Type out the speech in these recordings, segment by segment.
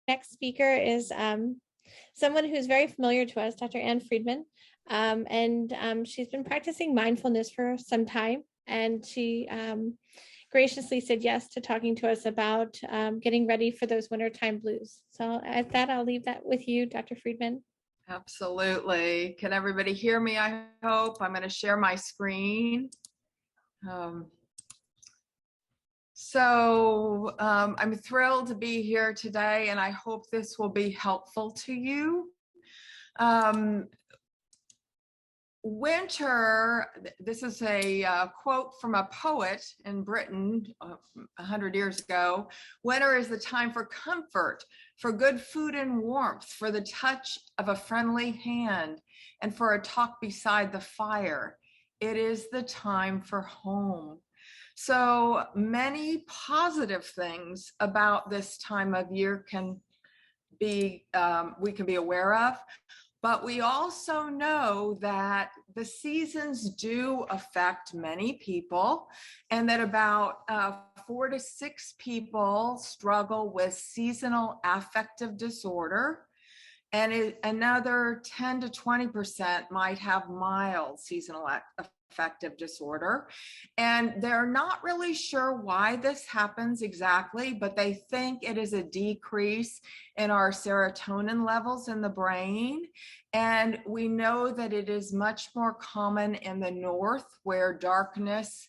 next speaker is someone who's very familiar to us, Dr. Friedman. She's been practicing mindfulness for some time, and she graciously said yes to talking to us about getting ready for those wintertime blues. So at that, I'll leave that with you, Dr. Friedman. Absolutely. Can everybody hear me? I hope. I'm going to share my screen. I'm thrilled to be here today, and I hope this will be helpful to you. Winter, this is a quote from a poet in Britain 100 years ago. Winter is the time for comfort, for good food and warmth, for the touch of a friendly hand, and for a talk beside the fire. It is the time for home. So many positive things about this time of year we can be aware of. But we also know that the seasons do affect many people, and that about 4 to 6 people struggle with seasonal affective disorder, and another 10 to 20% might have mild seasonal affective disorder. And they're not really sure why this happens exactly, but they think it is a decrease in our serotonin levels in the brain. And we know that it is much more common in the north, where darkness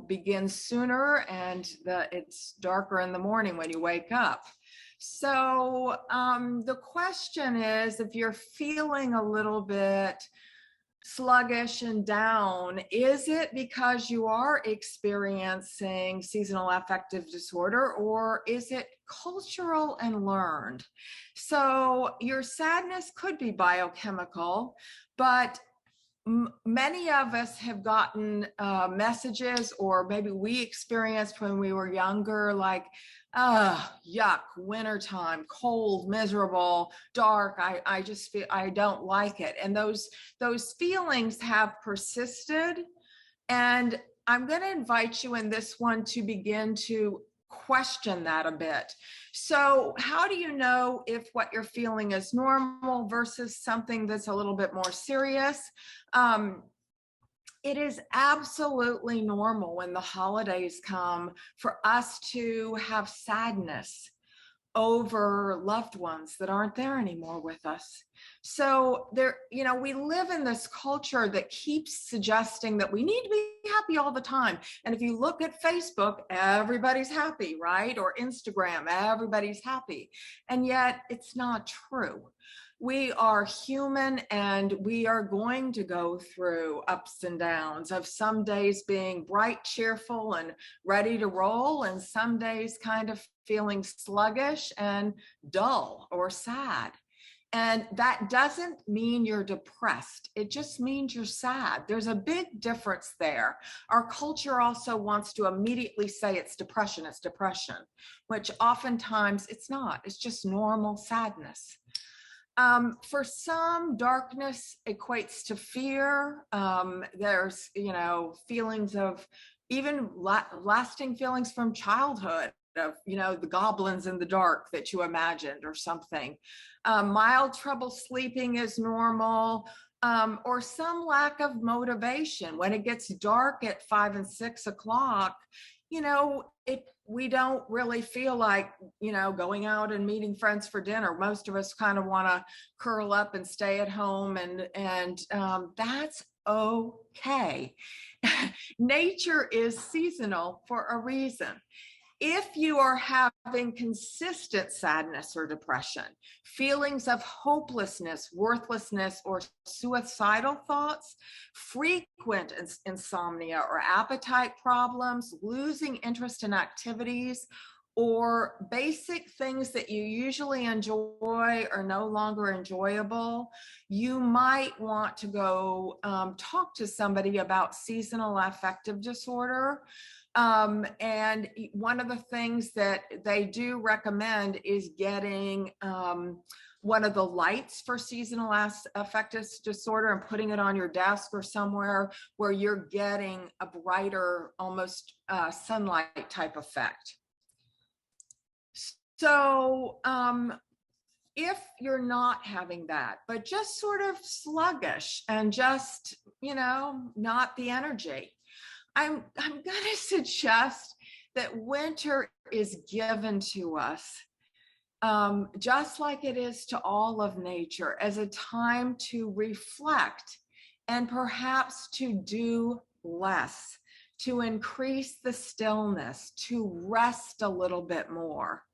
begins sooner, and it's darker in the morning when you wake up. So the question is, if you're feeling a little bit sluggish and down, is it because you are experiencing seasonal affective disorder, or is it cultural and learned? So your sadness could be biochemical, but many of us have gotten messages, or maybe we experienced when we were younger, like, yuck, wintertime, cold, miserable, dark. I just feel I don't like it. And those feelings have persisted. And I'm going to invite you in this one to begin to question that a bit. So how do you know if what you're feeling is normal versus something that's a little bit more serious? It is absolutely normal when the holidays come for us to have sadness over loved ones that aren't there anymore with us. So we live in this culture that keeps suggesting that we need to be happy all the time. And if you look at Facebook, everybody's happy, right? Or Instagram, everybody's happy. And yet it's not true. We are human, and we are going to go through ups and downs of some days being bright, cheerful, and ready to roll, and some days kind of feeling sluggish and dull or sad. And that doesn't mean you're depressed. It just means you're sad. There's a big difference there. Our culture also wants to immediately say it's depression, which oftentimes it's not. It's just normal sadness. For some, darkness equates to fear. There's, feelings of even lasting feelings from childhood of, the goblins in the dark that you imagined or something. Mild trouble sleeping is normal, or some lack of motivation. When it gets dark at 5 and 6 o'clock, we don't really feel like, going out and meeting friends for dinner. Most of us kind of want to curl up and stay at home, and that's okay. Nature is seasonal for a reason. If you are having consistent sadness or depression, feelings of hopelessness, worthlessness, or suicidal thoughts, frequent insomnia or appetite problems, losing interest in activities, or basic things that you usually enjoy are no longer enjoyable, you might want to go talk to somebody about seasonal affective disorder. And one of the things that they do recommend is getting one of the lights for seasonal affective disorder and putting it on your desk or somewhere where you're getting a brighter, almost sunlight type effect. So if you're not having that, but just sort of sluggish and just, not the energy, I'm going to suggest that winter is given to us, just like it is to all of nature, as a time to reflect and perhaps to do less, to increase the stillness, to rest a little bit more.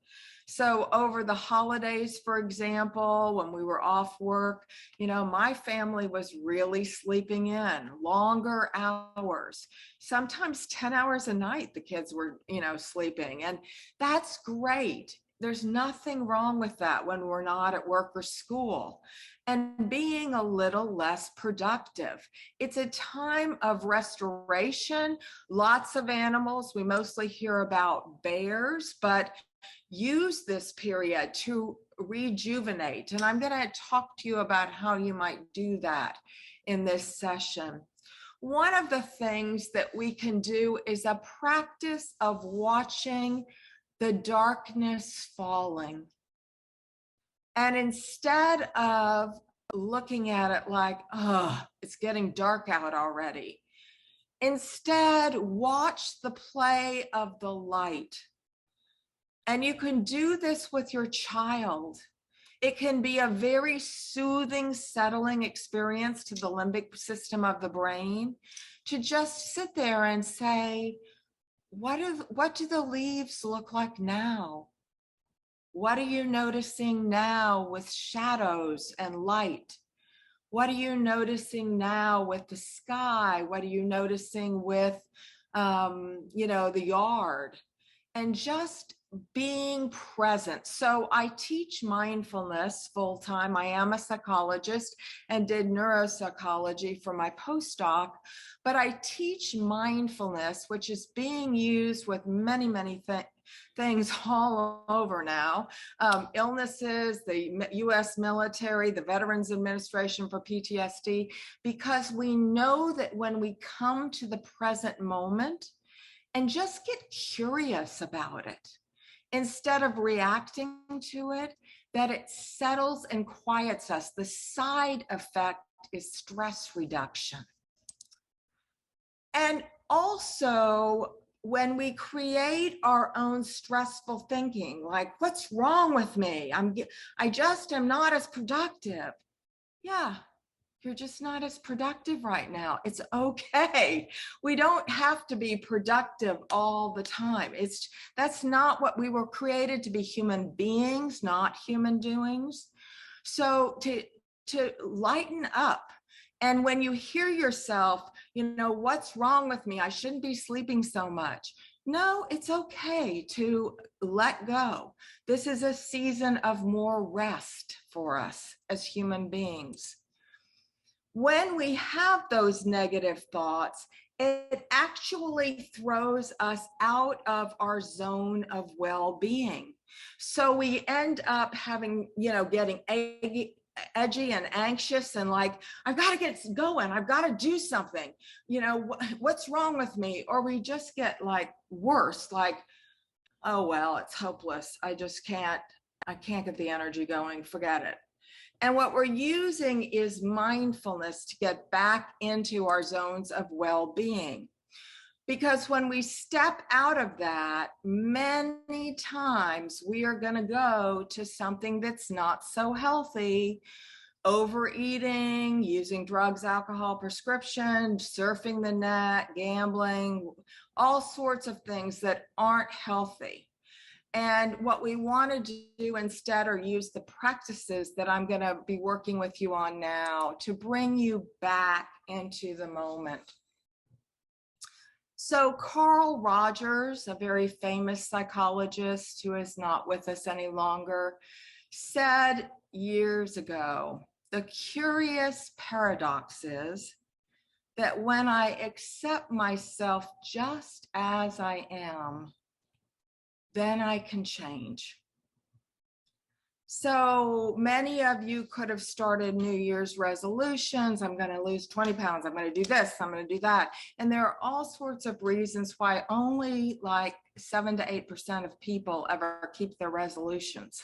So over the holidays, for example, when we were off work, my family was really sleeping in longer hours, sometimes 10 hours a night. The kids were, sleeping, and that's great. There's nothing wrong with that when we're not at work or school. And being a little less productive. It's a time of restoration. Lots of animals, we mostly hear about bears, but use this period to rejuvenate. And I'm going to talk to you about how you might do that in this session. One of the things that we can do is a practice of watching the darkness falling. And instead of looking at it like, oh, it's getting dark out already, instead watch the play of the light. And you can do this with your child. It can be a very soothing, settling experience to the limbic system of the brain to just sit there and say, what do the leaves look like now? What are you noticing now with shadows and light? What are you noticing now with the sky? What are you noticing with, the yard? And just being present. So I teach mindfulness full time. I am a psychologist and did neuropsychology for my postdoc, but I teach mindfulness, which is being used with many, many things all over now. Illnesses, the US military, the Veterans Administration for PTSD, because we know that when we come to the present moment and just get curious about it, instead of reacting to it, that it settles and quiets us. The side effect is stress reduction. And also, when we create our own stressful thinking, like, what's wrong with me? I just am not as productive. Yeah, you're just not as productive right now. It's okay. We don't have to be productive all the time. That's not what we were created to be, human beings, not human doings. So to lighten up. And when you hear yourself, what's wrong with me? I shouldn't be sleeping so much. No, it's okay to let go. This is a season of more rest for us as human beings. When we have those negative thoughts, it actually throws us out of our zone of well-being. So we end up having, getting edgy and anxious and like, I've got to get going. I've got to do something. What's wrong with me? Or we just get like worse, like, oh, well, it's hopeless. I can't get the energy going. Forget it. And what we're using is mindfulness to get back into our zones of well-being. Because when we step out of that, many times we are going to go to something that's not so healthy: overeating, using drugs, alcohol, prescription, surfing the net, gambling, all sorts of things that aren't healthy. And what we want to do instead are use the practices that I'm going to be working with you on now to bring you back into the moment. So Carl Rogers, a very famous psychologist who is not with us any longer, said years ago, the curious paradox is that when I accept myself just as I am, then I can change. So many of you could have started New Year's resolutions. I'm going to lose 20 pounds. I'm going to do this. I'm going to do that. And there are all sorts of reasons why only like 7 to 8% of people ever keep their resolutions.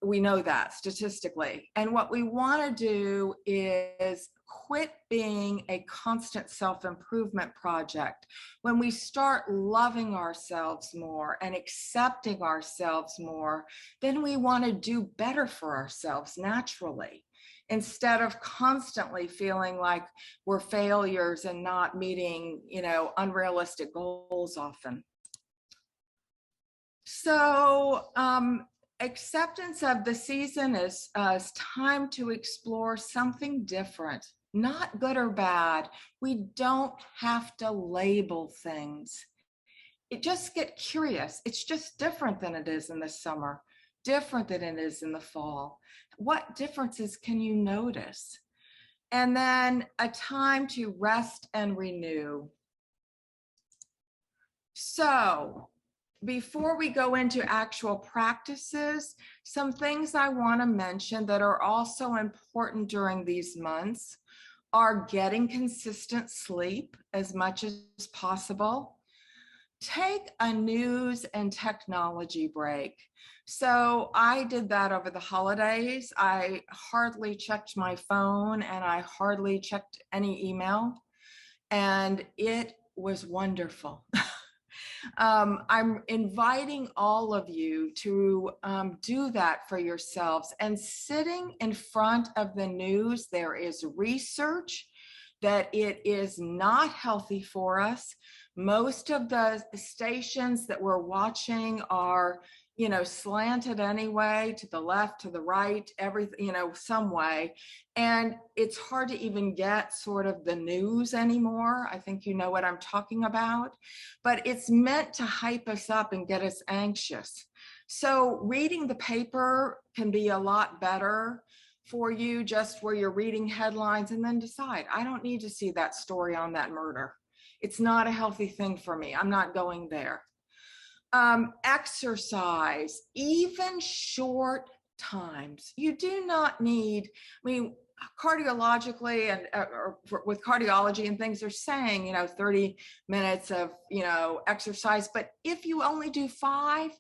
We know that statistically. And what we want to do is quit being a constant self-improvement project. When we start loving ourselves more and accepting ourselves more, then we want to do better for ourselves naturally, instead of constantly feeling like we're failures and not meeting, unrealistic goals often. So, acceptance of the season is time to explore something different, not good or bad. We don't have to label things. Just get curious. It's just different than it is in the summer, different than it is in the fall. What differences can you notice? And then a time to rest and renew. So, before we go into actual practices, some things I want to mention that are also important during these months are getting consistent sleep as much as possible. Take a news and technology break. So I did that over the holidays. I hardly checked my phone and I hardly checked any email, and it was wonderful. I'm inviting all of you to do that for yourselves. And sitting in front of the news, there is research that it is not healthy for us. Most of the stations that we're watching are, slanted anyway, to the left, to the right, everything, some way. And it's hard to even get sort of the news anymore. I think you know what I'm talking about, but it's meant to hype us up and get us anxious. So reading the paper can be a lot better for you, just where you're reading headlines and then decide, I don't need to see that story on that murder. It's not a healthy thing for me. I'm not going there. Exercise, even short times. You do not need, cardiologically and with cardiology and things, they're saying, 30 minutes of, exercise. But if you only do 5,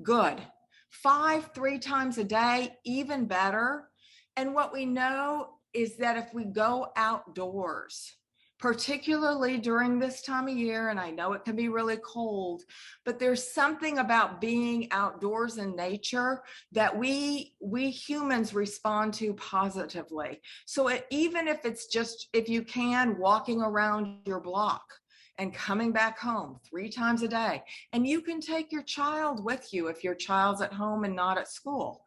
good. 5, 3 times a day, even better. And what we know is that if we go outdoors, particularly during this time of year, and I know it can be really cold, but there's something about being outdoors in nature that we humans respond to positively. So even if it's just, if you can, walking around your block and coming back home 3 times a day, and you can take your child with you if your child's at home and not at school.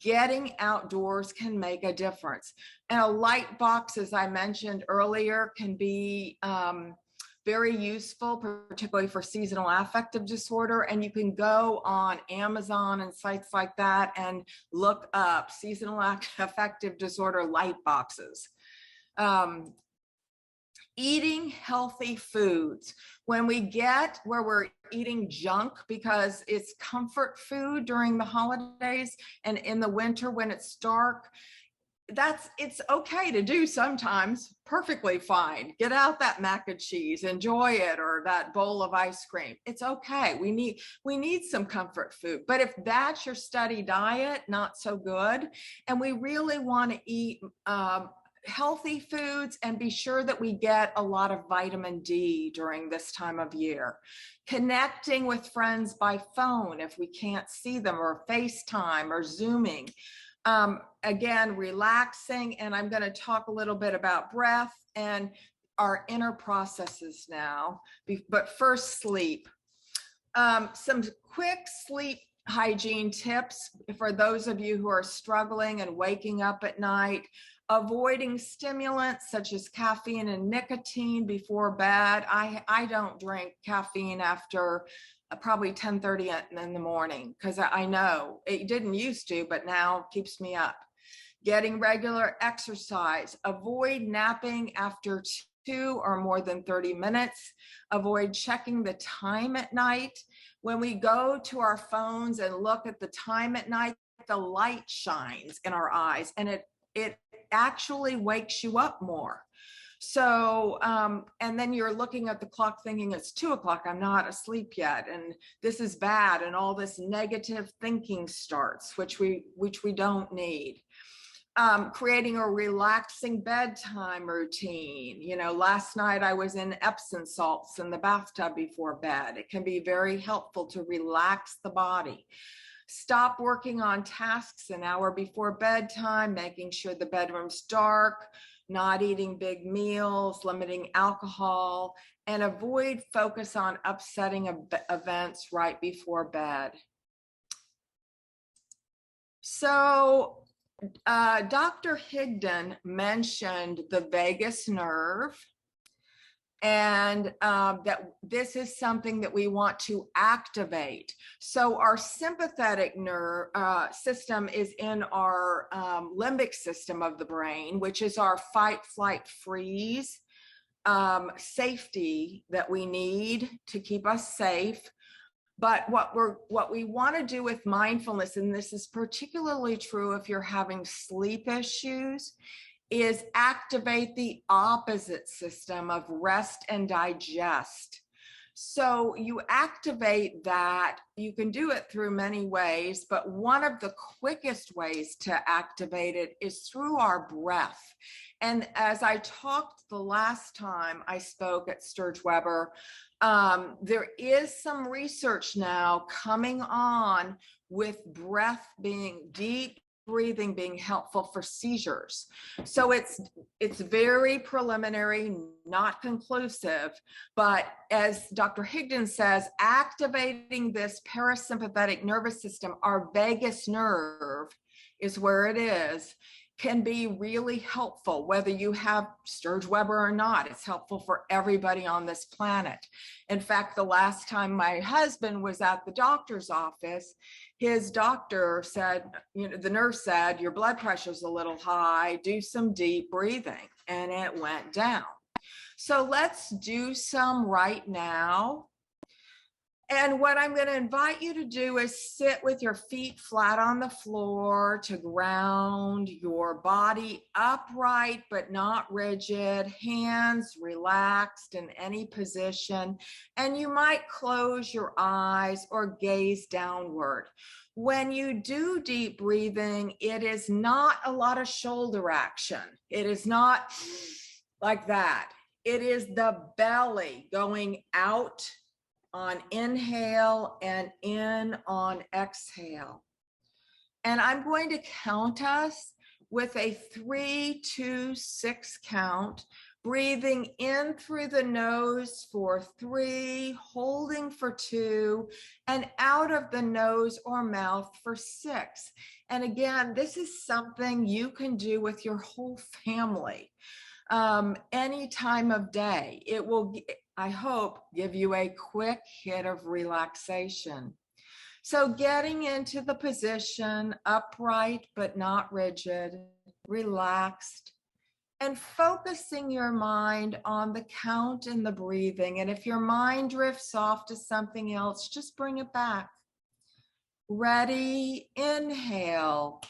Getting outdoors can make a difference. And a light box, as I mentioned earlier, can be very useful, particularly for seasonal affective disorder. And you can go on Amazon and sites like that and look up seasonal affective disorder light boxes. Eating healthy foods. When we get where we're eating junk because it's comfort food during the holidays and in the winter when it's dark, it's okay to do sometimes, perfectly fine. Get out that mac and cheese, enjoy it, or that bowl of ice cream. It's okay. We need some comfort food. But if that's your steady diet, not so good. And we really want to eat healthy foods and be sure that we get a lot of vitamin D during this time of year. Connecting with friends by phone if we can't see them, or FaceTime or Zooming. Again, relaxing, and I'm going to talk a little bit about breath and our inner processes now. But first, sleep. Some quick sleep hygiene tips for those of you who are struggling and waking up at night. Avoiding stimulants such as caffeine and nicotine before bed. I don't drink caffeine after probably 10:30 in the morning, because I know it didn't used to, but now keeps me up. Getting regular exercise. Avoid napping after 2 or more than 30 minutes. Avoid checking the time at night. When we go to our phones and look at the time at night, the light shines in our eyes, and it actually wakes you up more. So, and then you're looking at the clock thinking it's 2 o'clock, I'm not asleep yet, and this is bad, and all this negative thinking starts, which we don't need. Creating a relaxing bedtime routine. You know, last night I was in Epsom salts in the bathtub before bed. It can be very helpful to relax the body. Stop working on tasks an hour before bedtime, making sure the bedroom's dark, not eating big meals, limiting alcohol, and avoid focus on upsetting events right before bed. So Dr. Higdon mentioned the vagus nerve, and that this is something that we want to activate. So our sympathetic nerve system is in our limbic system of the brain, which is our fight, flight, freeze safety that we need to keep us safe. But what we want to do with mindfulness, and this is particularly true if you're having sleep issues, is activate the opposite system of rest and digest. So you activate that. You can do it through many ways, but one of the quickest ways to activate it is through our breath. And as I talked the last time I spoke at Sturge Weber, there is some research now coming on with breath being deep, breathing being helpful for seizures. So it's very preliminary, not conclusive, but as Dr. Higdon says, activating this parasympathetic nervous system, our vagus nerve is where it is, can be really helpful, whether you have Sturge Weber or not. It's helpful for everybody on this planet. In fact, the last time my husband was at the doctor's office, his doctor said, you know, the nurse said, your blood pressure's a little high, do some deep breathing, and it went down. So let's do some right now. And what I'm going to invite you to do is sit with your feet flat on the floor to ground your body upright but not rigid, hands relaxed in any position. And you might close your eyes or gaze downward. When you do deep breathing, it is not a lot of shoulder action. It is not like that. It is the belly going out on inhale and in on exhale. And I'm going to count us with a 3, 2, 6 count, breathing in through the nose for 3, holding for 2, and out of the nose or mouth for 6. And again, this is something you can do with your whole family any time of day. It will, I hope, give you a quick hit of relaxation. So getting into the position, upright but not rigid, relaxed, and focusing your mind on the count and the breathing. And if your mind drifts off to something else, just bring it back. Ready, inhale.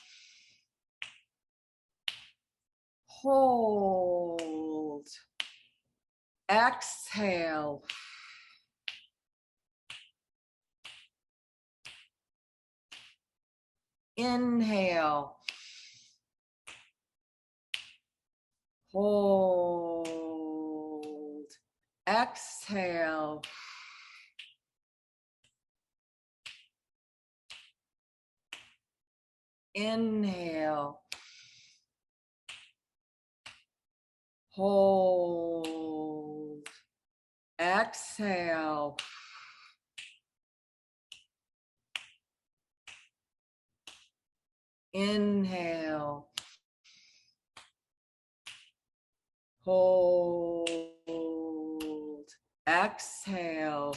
Hold. Exhale. Inhale. Hold. Exhale. Inhale. Hold. Exhale. Inhale. Hold. Exhale.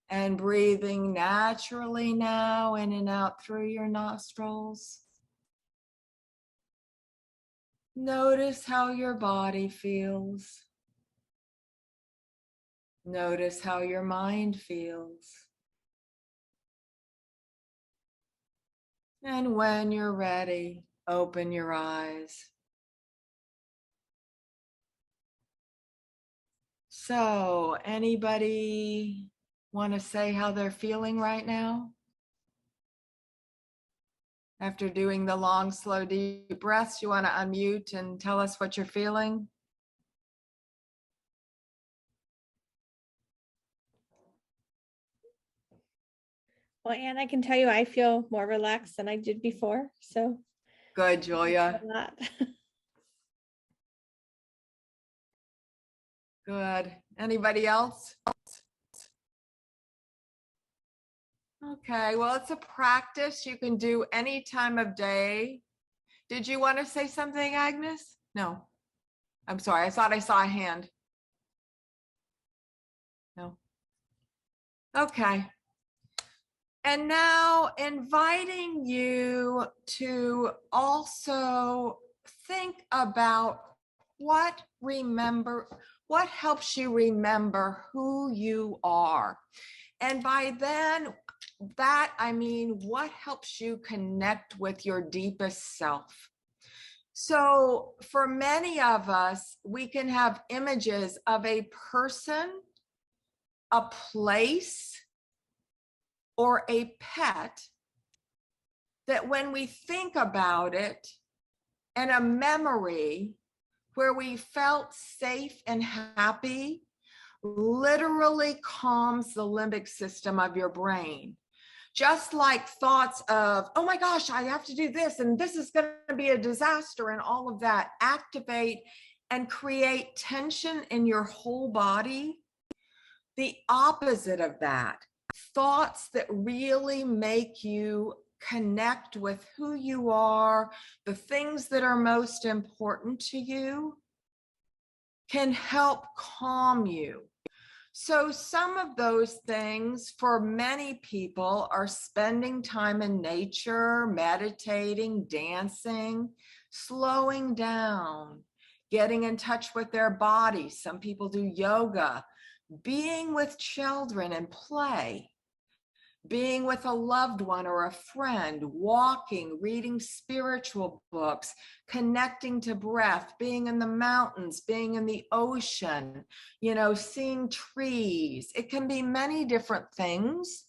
And breathing naturally now in and out through your nostrils. Notice how your body feels. Notice how your mind feels. And when you're ready, open your eyes. So, anybody want to say how they're feeling right now? After doing the long, slow, deep breaths, you want to unmute and tell us what you're feeling? Well, Anne, I can tell you I feel more relaxed than I did before. So Good, thanks Julia. a lot. Good. Anybody else? Okay, well, it's a practice you can do any time of day. Did you want to say something, Agnes? No. I'm sorry. I thought I saw a hand. No. Okay. And now inviting you to also think about what helps you remember who you are. And by that I mean what helps you connect with your deepest self. So for many of us, we can have images of a person, a place, or a pet that when we think about it, and a memory where we felt safe and happy literally calms the limbic system of your brain. Just like thoughts of, oh my gosh, I have to do this, and this is going to be a disaster, and all of that activate and create tension in your whole body. The opposite of that, thoughts that really make you connect with who you are, the things that are most important to you, can help calm you. So some of those things for many people are spending time in nature, meditating, dancing, slowing down, getting in touch with their body. Some people do yoga, being with children and play, being with a loved one or a friend, walking, reading spiritual books, connecting to breath, being in the mountains, being in the ocean, seeing trees. It can be many different things.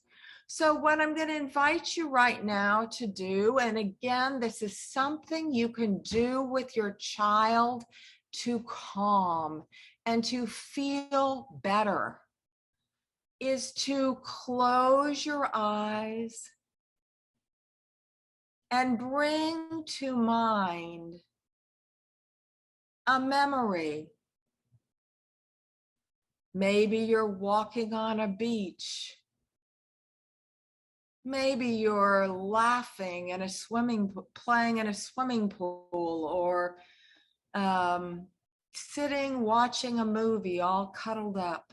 So what I'm going to invite you right now to do, and again, this is something you can do with your child to calm and to feel better, is to close your eyes and bring to mind a memory. Maybe you're walking on a beach. Maybe you're laughing in playing in a swimming pool, or sitting watching a movie all cuddled up.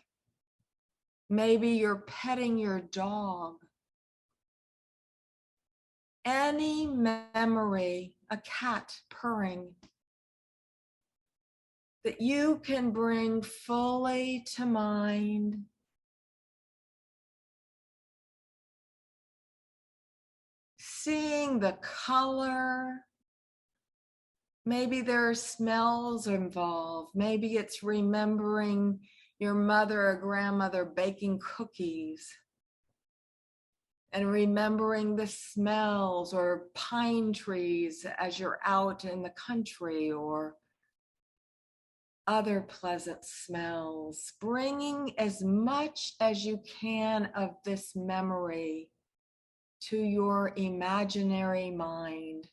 Maybe you're petting your dog. Any memory, a cat purring, that you can bring fully to mind. Seeing the color. Maybe there are smells involved. Maybe it's remembering your mother or grandmother baking cookies and remembering the smells, or pine trees as you're out in the country, or other pleasant smells. Bringing as much as you can of this memory to your imaginary mind.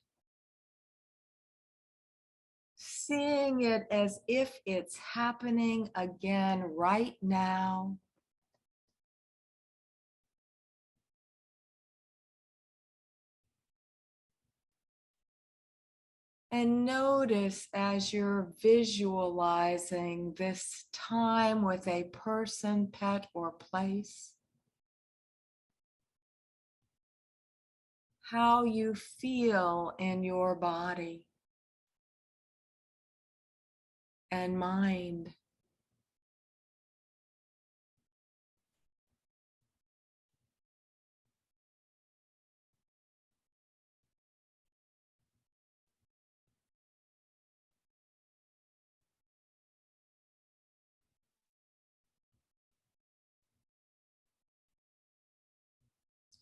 Seeing it as if it's happening again right now. And notice as you're visualizing this time with a person, pet, or place, how you feel in your body and mind.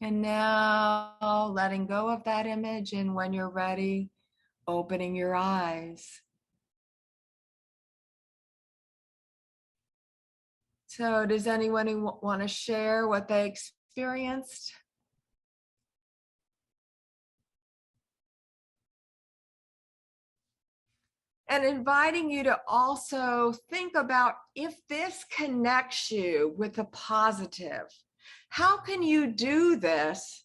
And now letting go of that image, and when you're ready, opening your eyes. So does anyone want to share what they experienced? And inviting you to also think about, if this connects you with the positive, how can you do this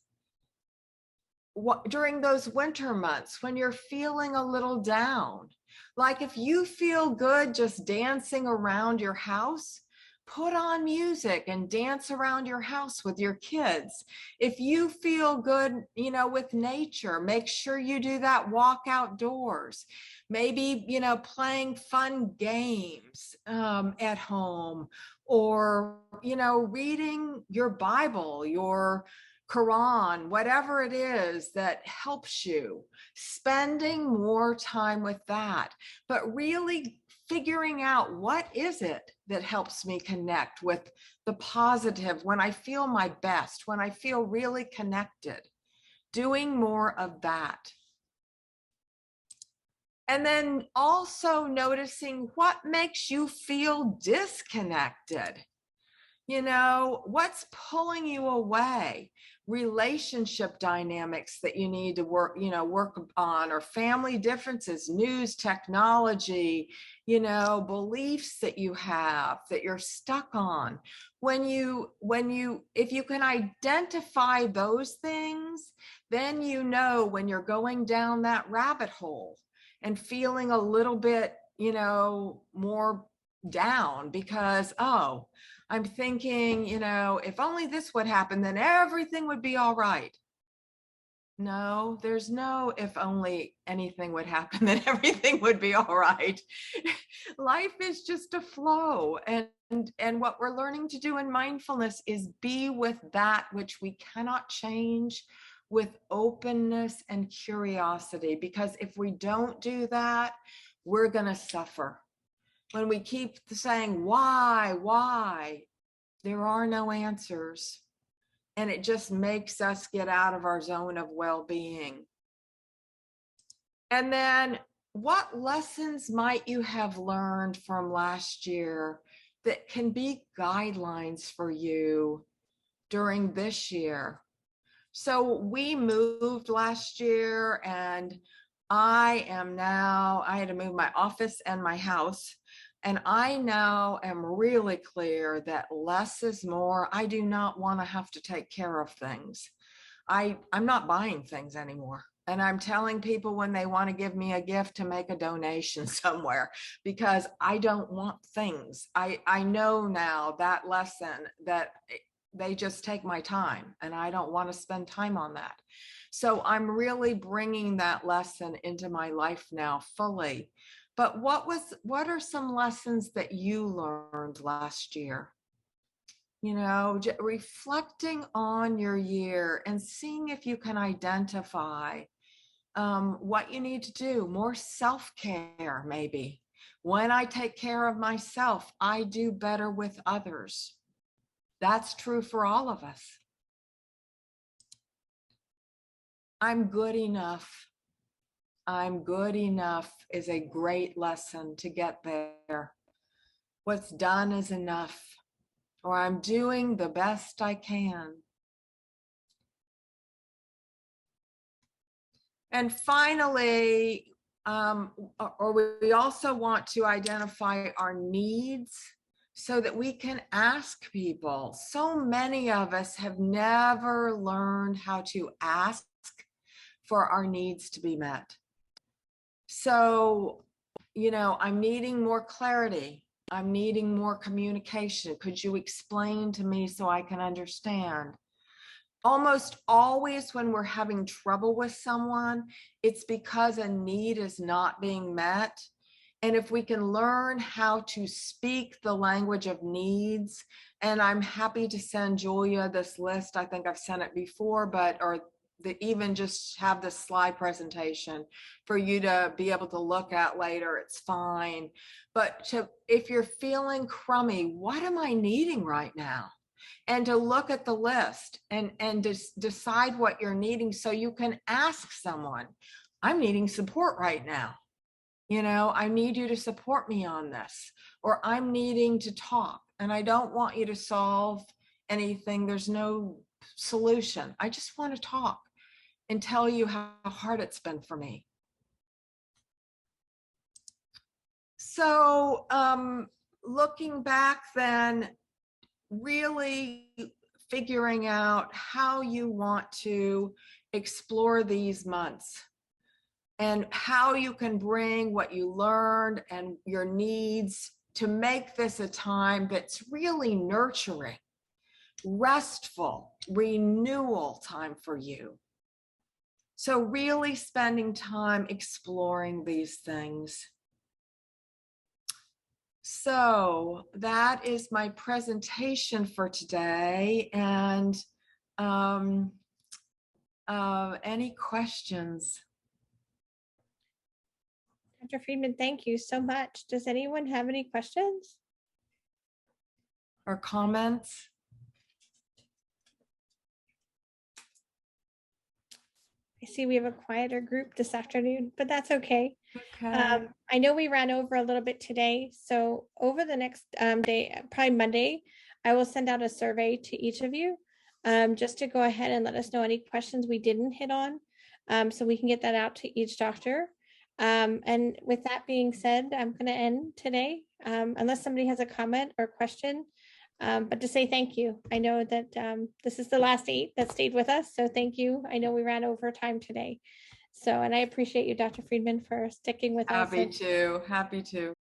during those winter months when you're feeling a little down? Like if you feel good just dancing around your house, put on music and dance around your house with your kids. If you feel good, with nature, make sure you do that walk outdoors. Maybe, playing fun games at home, or, reading your Bible, your Quran, whatever it is that helps you, spending more time with that, but really figuring out, what is it that helps me connect with the positive when I feel my best, when I feel really connected, doing more of that. And then also noticing what makes you feel disconnected. What's pulling you away? Relationship dynamics that you need to work on, or family differences, news, technology, beliefs that you have that you're stuck on. If you can identify those things, then when you're going down that rabbit hole and feeling a little bit, more down because, I'm thinking, if only this would happen, then everything would be all right. No, there's no if only anything would happen, then everything would be all right. Life is just a flow. And what we're learning to do in mindfulness is be with that which we cannot change, with openness and curiosity. Because if we don't do that, we're going to suffer. When we keep saying, why, there are no answers. And it just makes us get out of our zone of well-being. And then, what lessons might you have learned from last year that can be guidelines for you during this year? So we moved last year, and I had to move my office and my house. And I now am really clear that less is more. I do not want to have to take care of things. I'm not buying things anymore. And I'm telling people when they want to give me a gift to make a donation somewhere, because I don't want things. I know now that lesson, that they just take my time, and I don't want to spend time on that. So I'm really bringing that lesson into my life now fully. But what are some lessons that you learned last year? Reflecting on your year and seeing if you can identify what you need to do. More self-care, maybe. When I take care of myself, I do better with others. That's true for all of us. I'm good enough. I'm good enough is a great lesson to get there. What's done is enough, or I'm doing the best I can. And finally, we also want to identify our needs so that we can ask people. So many of us have never learned how to ask for our needs to be met. So, I'm needing more clarity. I'm needing more communication. Could you explain to me so I can understand? Almost always when we're having trouble with someone, it's because a need is not being met. And if we can learn how to speak the language of needs, and I'm happy to send Julia this list. I think I've sent it before, even just have this slide presentation for you to be able to look at later. It's fine. But if you're feeling crummy, what am I needing right now? and to look at the list and just decide what you're needing, so you can ask someone, I'm needing support right now. I need you to support me on this, or I'm needing to talk and I don't want you to solve anything. There's no solution. I just want to talk and tell you how hard it's been for me. So looking back then, really figuring out how you want to explore these months and how you can bring what you learned and your needs to make this a time that's really nurturing, restful, renewal time for you. So really spending time exploring these things. So that is my presentation for today. And any questions? Dr. Friedman, thank you so much. Does anyone have any questions or comments? I see we have a quieter group this afternoon, but that's okay. Okay. I know we ran over a little bit today, so over the next day, probably Monday, I will send out a survey to each of you just to go ahead and let us know any questions we didn't hit on, so we can get that out to each doctor. And with that being said, I'm going to end today, unless somebody has a comment or question. But to say thank you. I know that this is the last 8 that stayed with us. So thank you. I know we ran over time today. So, and I appreciate you, Dr. Friedman, for sticking with us. Happy to.